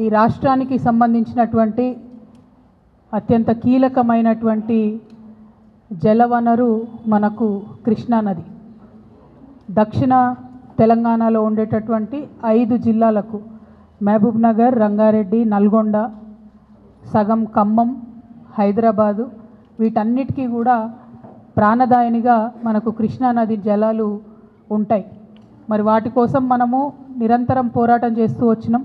ఈ రాష్ట్రానికి సంబంధించినటువంటి అత్యంత కీలకమైనటువంటి జలవనరు మనకు కృష్ణా నది. దక్షిణ తెలంగాణలో ఉండేటటువంటి 5 జిల్లాలకు మహబూబ్ నగర్, రంగారెడ్డి, నల్గొండ, సగం ఖమ్మం, హైదరాబాదు వీటన్నిటికీ కూడా ప్రాణదాయినిగా మనకు కృష్ణా నది జలాలు ఉంటాయి. మరి వాటి కోసం మనము నిరంతరం పోరాటం చేస్తూ వచ్చినాం.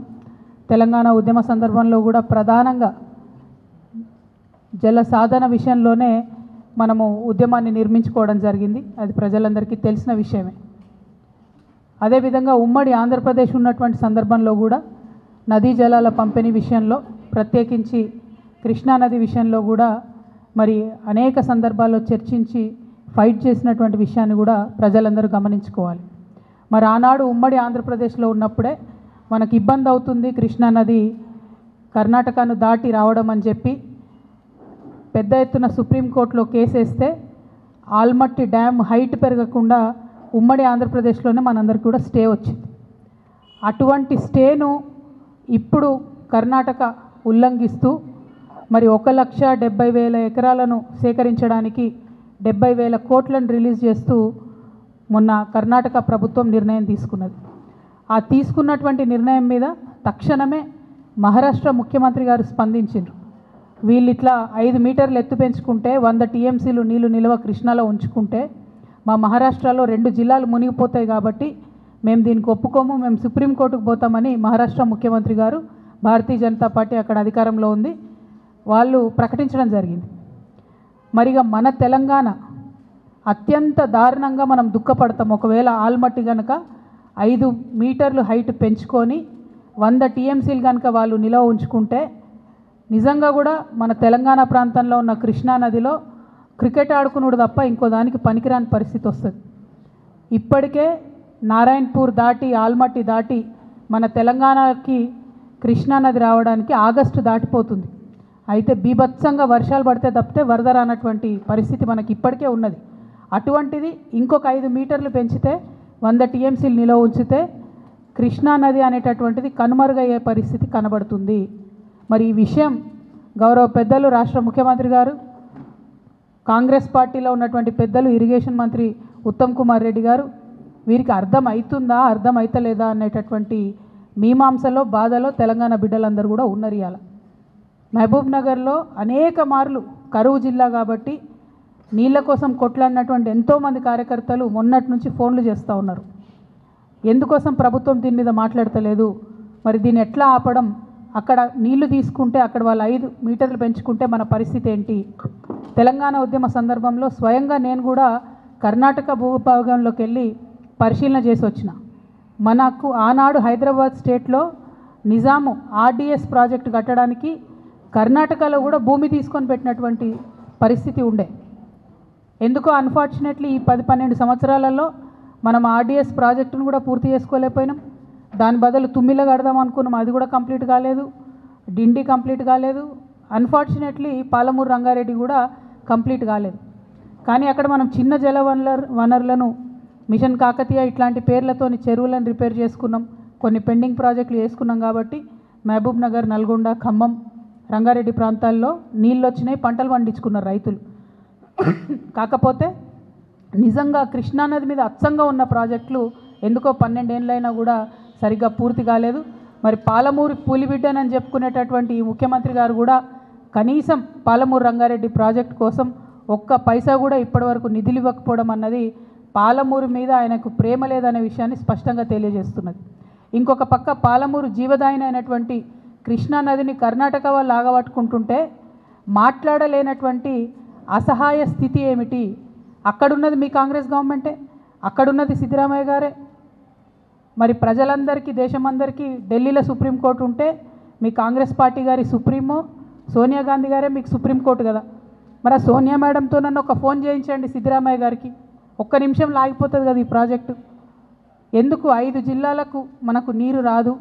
తెలంగాణ ఉద్యమ సందర్భంలో కూడా ప్రధానంగా జల సాధన విషయంలోనే మనము ఉద్యమాన్ని నిర్మించుకోవడం జరిగింది. అది ప్రజలందరికీ తెలిసిన విషయమే. అదేవిధంగా ఉమ్మడి ఆంధ్రప్రదేశ్ ఉన్నటువంటి సందర్భంలో కూడా నదీ జలాల పంపిణీ విషయంలో, ప్రత్యేకించి కృష్ణానది విషయంలో కూడా మరి అనేక సందర్భాల్లో చర్చించి ఫైట్ చేసినటువంటి విషయాన్ని కూడా ప్రజలందరూ గమనించుకోవాలి. మరి ఆనాడు ఉమ్మడి ఆంధ్రప్రదేశ్లో ఉన్నప్పుడే మనకి ఇబ్బంది అవుతుంది కృష్ణానది కర్ణాటకను దాటి రావడం అని చెప్పి పెద్ద ఎత్తున సుప్రీంకోర్టులో కేసేస్తే ఆల్మట్టి డ్యామ్ హైట్ పెరగకుండా ఉమ్మడి ఆంధ్రప్రదేశ్లోనే మనందరికీ కూడా స్టే వచ్చింది. అటువంటి స్టేను ఇప్పుడు కర్ణాటక ఉల్లంఘిస్తూ మరి 1,70,000 ఎకరాలను సేకరించడానికి 70,000 కోట్లను రిలీజ్ చేస్తూ మొన్న కర్ణాటక ప్రభుత్వం నిర్ణయం తీసుకున్నది. ఆ తీసుకున్నటువంటి నిర్ణయం మీద తక్షణమే మహారాష్ట్ర ముఖ్యమంత్రి గారు స్పందించారు. వీళ్ళు ఇట్లా 5 మీటర్లు ఎత్తు పెంచుకుంటే 100 టీఎంసీలు నీళ్లు నిల్వ కృష్ణాలో ఉంచుకుంటే మా మహారాష్ట్రలో 2 జిల్లాలు మునిగిపోతాయి కాబట్టి మేము దీనికి ఒప్పుకోము, మేము సుప్రీంకోర్టుకు పోతామని మహారాష్ట్ర ముఖ్యమంత్రి గారు, భారతీయ జనతా పార్టీ అక్కడ అధికారంలో ఉంది, వాళ్ళు ప్రకటించడం జరిగింది. మరిగా మన తెలంగాణ అత్యంత దారుణంగా మనం దుఃఖపడతాం. ఒకవేళ ఆల్మట్టి కనుక 5 మీటర్లు హైట్ పెంచుకొని 100 టీఎంసీలు కనుక వాళ్ళు నిల్వ ఉంచుకుంటే నిజంగా కూడా మన తెలంగాణ ప్రాంతంలో ఉన్న కృష్ణా నదిలో క్రికెట్ ఆడుకున్నాడు తప్ప ఇంకో దానికి పనికిరాని పరిస్థితి వస్తుంది. ఇప్పటికే నారాయణపూర్ దాటి ఆల్మట్టి దాటి మన తెలంగాణకి కృష్ణా నది రావడానికి ఆగస్టు దాటిపోతుంది. అయితే బీభత్సంగా వర్షాలు పడితే తప్పితే వరద రానటువంటి పరిస్థితి మనకి ఇప్పటికే ఉన్నది. అటువంటిది ఇంకొక 5 మీటర్లు పెంచితే 100 టీఎంసీలు నిల్వ ఉంచితే కృష్ణా నది అనేటటువంటిది కనుమరుగయ్యే పరిస్థితి కనబడుతుంది. మరి ఈ విషయం గౌరవ పెద్దలు రాష్ట్ర ముఖ్యమంత్రి గారు, కాంగ్రెస్ పార్టీలో ఉన్నటువంటి పెద్దలు, ఇరిగేషన్ మంత్రి ఉత్తమ్ కుమార్ రెడ్డి గారు వీరికి అర్థం అవుతుందా అర్థం అవుతలేదా అనేటటువంటి మీమాంసలో బాధలో తెలంగాణ బిడ్డలందరూ కూడా ఉన్నారు. ఇవాళ మహబూబ్ నగర్లో అనేక మార్లు కరువు జిల్లా కాబట్టి నీళ్ళ కోసం కొట్లాడినటువంటి ఎంతోమంది కార్యకర్తలు మొన్నటి నుంచి ఫోన్లు చేస్తూ ఉన్నారు. ఎందుకోసం ప్రభుత్వం దీని మీద మాట్లాడతలేదు, మరి దీన్ని ఎట్లా ఆపడం, అక్కడ నీళ్లు తీసుకుంటే అక్కడ వాళ్ళు 5 మీటర్లు పెంచుకుంటే మన పరిస్థితి ఏంటి. తెలంగాణ ఉద్యమ సందర్భంలో స్వయంగా నేను కూడా కర్ణాటక భూభాగంలోకి వెళ్ళి పరిశీలన చేసి వచ్చిన. మనకు ఆనాడు హైదరాబాద్ స్టేట్లో నిజాము ఆర్డిఎస్ ప్రాజెక్టు కట్టడానికి కర్ణాటకలో కూడా భూమి తీసుకొని పెట్టినటువంటి పరిస్థితి ఉండే. ఎందుకో అన్ఫార్చునేట్లీ ఈ 10-12 సంవత్సరాలలో మనం ఆర్డిఎస్ ప్రాజెక్టును కూడా పూర్తి చేసుకోలేకపోయినాం. దాని బదులు తుమ్మిలో కడదాం అనుకున్నాం, అది కూడా కంప్లీట్ కాలేదు. డిండి కంప్లీట్ కాలేదు. అన్ఫార్చునేట్లీ పాలమూరు రంగారెడ్డి కూడా కంప్లీట్ కాలేదు. కానీ అక్కడ మనం చిన్న జల వనరులను మిషన్ కాకతీయ ఇట్లాంటి పేర్లతోని చెరువులను రిపేర్ చేసుకున్నాం, కొన్ని పెండింగ్ ప్రాజెక్టులు చేసుకున్నాం. కాబట్టి మహబూబ్ నగర్, నల్గొండ, ఖమ్మం, రంగారెడ్డి ప్రాంతాల్లో నీళ్ళు వచ్చినాయి, పంటలు పండించుకున్నారు రైతులు. కాకపోతే నిజంగా కృష్ణానది మీద అచ్చంగా ఉన్న ప్రాజెక్టులు ఎందుకో 12 ఏళ్ళైనా కూడా సరిగ్గా పూర్తి కాలేదు. మరి పాలమూరు పూలిబిడ్డనని చెప్పుకునేటటువంటి ఈ ముఖ్యమంత్రి గారు కూడా కనీసం పాలమూరు రంగారెడ్డి ప్రాజెక్టు కోసం ఒక్క పైసా కూడా ఇప్పటివరకు నిధులు ఇవ్వకపోవడం అన్నది పాలమూరు మీద ఆయనకు ప్రేమ లేదనే విషయాన్ని స్పష్టంగా తెలియజేస్తున్నది. ఇంకొక పక్క పాలమూరు జీవదాయిని అయినటువంటి కృష్ణానదిని కర్ణాటక వాళ్ళు ఆగబట్టుకుంటుంటే మాట్లాడలేనటువంటి అసహాయ స్థితి ఏమిటి. అక్కడున్నది మీ కాంగ్రెస్ గవర్నమెంటే, అక్కడున్నది సిద్ధరామయ్య గారే. మరి ప్రజలందరికీ, దేశమందరికీ ఢిల్లీలో సుప్రీంకోర్టు ఉంటే మీ కాంగ్రెస్ పార్టీ గారి సుప్రీమో సోనియా గాంధీ గారే మీకు సుప్రీంకోర్టు కదా. మరి ఆ సోనియా మేడంతో నన్ను ఒక ఫోన్ చేయించండి సిద్ధరామయ్య గారికి, ఒక్క నిమిషంలో ఆగిపోతుంది కదా ఈ ప్రాజెక్టు. ఎందుకు 5 జిల్లాలకు మనకు నీరు రాదు,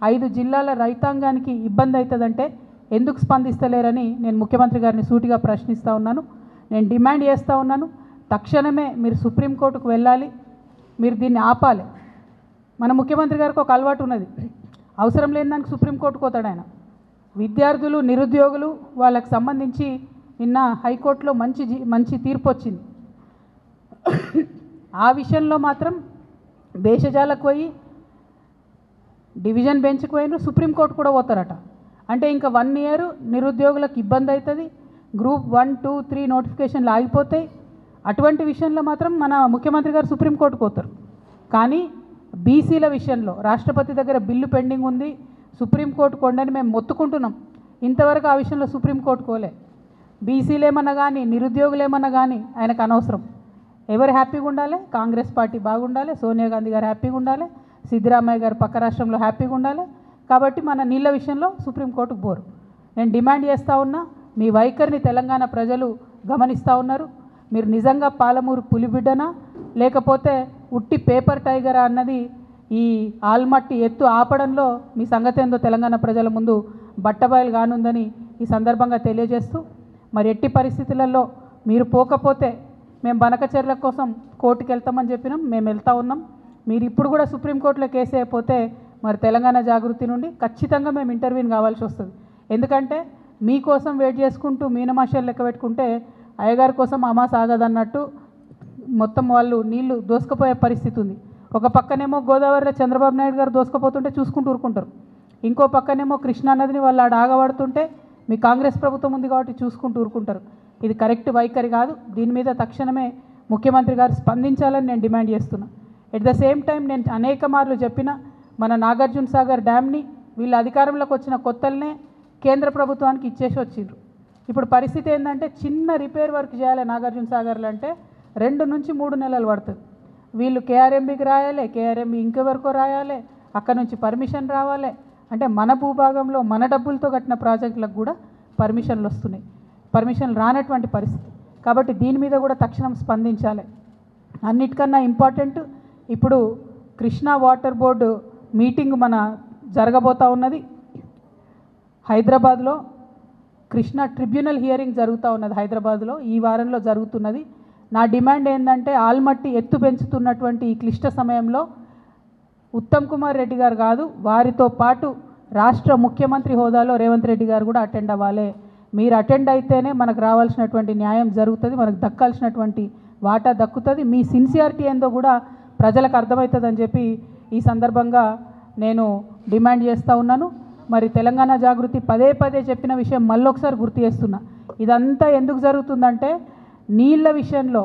5 జిల్లాల రైతాంగానికి ఇబ్బంది అవుతుందంటే ఎందుకు స్పందిస్తలేరని నేను ముఖ్యమంత్రి గారిని సూటిగా ప్రశ్నిస్తూ ఉన్నాను. నేను డిమాండ్ చేస్తూ ఉన్నాను, తక్షణమే మీరు సుప్రీంకోర్టుకు వెళ్ళాలి, మీరు దీన్ని ఆపాలి. మన ముఖ్యమంత్రి గారికి ఒక అలవాటు ఉన్నది, అవసరం లేని దానికి సుప్రీంకోర్టుకు పోతాడు ఆయన. విద్యార్థులు, నిరుద్యోగులు వాళ్ళకి సంబంధించి నిన్న హైకోర్టులో మంచి తీర్పు వచ్చింది. ఆ విషయంలో మాత్రం భేషజాలకు పోయి డివిజన్ బెంచ్కి పోయినారు, సుప్రీంకోర్టు కూడా పోతారట. అంటే ఇంకా 1 ఇయర్ నిరుద్యోగులకు ఇబ్బంది అవుతుంది, గ్రూప్ 1, 2, 3 నోటిఫికేషన్లు ఆగిపోతాయి. అటువంటి విషయంలో మాత్రం మన ముఖ్యమంత్రి గారు సుప్రీంకోర్టుకు పోతారు. కానీ బీసీల విషయంలో రాష్ట్రపతి దగ్గర బిల్లు పెండింగ్ ఉంది, సుప్రీంకోర్టు కొండని మేము మొత్తుకుంటున్నాం. ఇంతవరకు ఆ విషయంలో సుప్రీంకోర్టు కోలే. బీసీలు ఏమన్నా కానీ, నిరుద్యోగులు ఏమన్నా కానీ ఆయనకు అనవసరం. ఎవరు హ్యాపీగా ఉండాలి? కాంగ్రెస్ పార్టీ బాగుండాలి, సోనియా గాంధీ గారు హ్యాపీగా ఉండాలి, సిద్ధరామయ్య గారు పక్క రాష్ట్రంలో హ్యాపీగా ఉండాలి. కాబట్టి మన నీళ్ళ విషయంలో సుప్రీంకోర్టుకు పోరు. నేను డిమాండ్ చేస్తూ ఉన్నా, మీ వైఖరిని తెలంగాణ ప్రజలు గమనిస్తూ ఉన్నారు. మీరు నిజంగా పాలమూరు పులిబిడ్డనా లేకపోతే ఉట్టి పేపర్ టైగరా అన్నది ఈ ఆల్మట్టి ఎత్తు ఆపడంలో మీ సంగతి ఏందో తెలంగాణ ప్రజల ముందు బట్టబయలు కానుందని ఈ సందర్భంగా తెలియజేస్తూ, మరి ఎట్టి పరిస్థితులలో మీరు పోకపోతే మేము బనకచర్ల కోసం కోర్టుకు వెళ్తామని చెప్పినాం, మేము వెళ్తూ ఉన్నాం. మీరు ఇప్పుడు కూడా సుప్రీంకోర్టులో కేసు అయిపోతే మరి తెలంగాణ జాగృతి నుండి ఖచ్చితంగా మేము ఇంటర్వ్యూని కావాల్సి వస్తుంది. ఎందుకంటే మీకోసం వెయిట్ చేసుకుంటూ మీనమాషాలు లెక్క పెట్టుకుంటే అయ్యగారి కోసం అమాస ఆగదన్నట్టు మొత్తం వాళ్ళు నీళ్లు దోసుకుపోయే పరిస్థితి ఉంది. ఒక పక్కనేమో గోదావరిలో చంద్రబాబు నాయుడు గారు దోసుకుపోతుంటే చూసుకుంటూ ఊరుకుంటారు, ఇంకో పక్కనేమో కృష్ణా నదిని వాళ్ళు ఆడ ఆగబడుతుంటే మీ కాంగ్రెస్ ప్రభుత్వం ఉంది కాబట్టి చూసుకుంటూ ఊరుకుంటారు. ఇది కరెక్ట్ వైఖరి కాదు. దీని మీద తక్షణమే ముఖ్యమంత్రి గారు స్పందించాలని నేను డిమాండ్ చేస్తున్నా. ఎట్ ద సేమ్ టైం నేను అనేక మార్లు చెప్పిన మన నాగార్జున సాగర్ డ్యామ్ని వీళ్ళు అధికారంలోకి వచ్చిన కొత్తలనే కేంద్ర ప్రభుత్వానికి ఇచ్చేసి వచ్చిండ్రు. ఇప్పుడు పరిస్థితి ఏంటంటే చిన్న రిపేర్ వర్క్ చేయాలి నాగార్జున సాగర్లో అంటే 2 నుంచి 3 నెలలు పడుతుంది. వీళ్ళు కేఆర్ఎంబీకి రాయాలి, కేఆర్ఎంబీ ఇంకెవరికో రాయాలి, అక్కడ నుంచి పర్మిషన్ రావాలి. అంటే మన భూభాగంలో మన డబ్బులతో కట్టిన ప్రాజెక్టులకు కూడా పర్మిషన్లు వస్తున్నాయి, పర్మిషన్లు రానటువంటి పరిస్థితి. కాబట్టి దీని మీద కూడా తక్షణం స్పందించాలి. అన్నిటికన్నా ఇంపార్టెంట్ ఇప్పుడు కృష్ణా వాటర్ బోర్డు మీటింగ్ మన జరగబోతూ ఉన్నది హైదరాబాద్లో. కృష్ణా ట్రిబ్యునల్ హియరింగ్ జరుగుతూ ఉన్నది హైదరాబాద్లో, ఈ వారంలో జరుగుతున్నది. నా డిమాండ్ ఏంటంటే ఆల్మట్టి ఎత్తు పెంచుతున్నటువంటి ఈ క్లిష్ట సమయంలో ఉత్తమ్ కుమార్ రెడ్డి గారు కాదు, వారితో పాటు రాష్ట్ర ముఖ్యమంత్రి హోదాలో రేవంత్ రెడ్డి గారు కూడా అటెండ్ అవ్వాలి. మీరు అటెండ్ అయితేనే మనకు రావాల్సినటువంటి న్యాయం జరుగుతుంది, మనకు దక్కాల్సినటువంటి వాటా దక్కుతుంది. మీ సిన్సియారిటీ ఏందో కూడా ప్రజలకు అర్థమవుతుందని చెప్పి ఈ సందర్భంగా నేను డిమాండ్ చేస్తూ ఉన్నాను. మరి తెలంగాణ జాగృతి పదే పదే చెప్పిన విషయం మళ్ళొకసారి గుర్తు చేస్తున్నా. ఇదంతా ఎందుకు జరుగుతుందంటే నీళ్ళ విషయంలో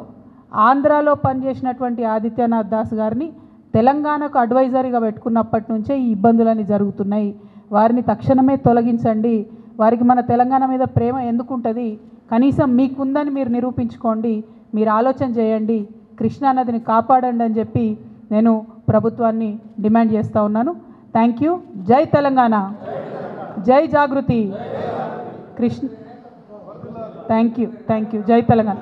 ఆంధ్రాలో పనిచేసినటువంటి ఆదిత్యనాథ్ దాస్ గారిని తెలంగాణకు అడ్వైజరీగా పెట్టుకున్నప్పటి నుంచే ఈ ఇబ్బందులన్నీ జరుగుతున్నాయి. వారిని తక్షణమే తొలగించండి. వారికి మన తెలంగాణ మీద ప్రేమ ఎందుకుంటుంది? కనీసం మీకుందని మీరు నిరూపించుకోండి, మీరు ఆలోచన చేయండి, కృష్ణానదిని కాపాడండి అని చెప్పి నేను ప్రభుత్వాన్ని డిమాండ్ చేస్తూ ఉన్నాను. Thank you. జై తెలంగాణ, జై జాగృతి. Krishna thank you. జై తెలంగాణ.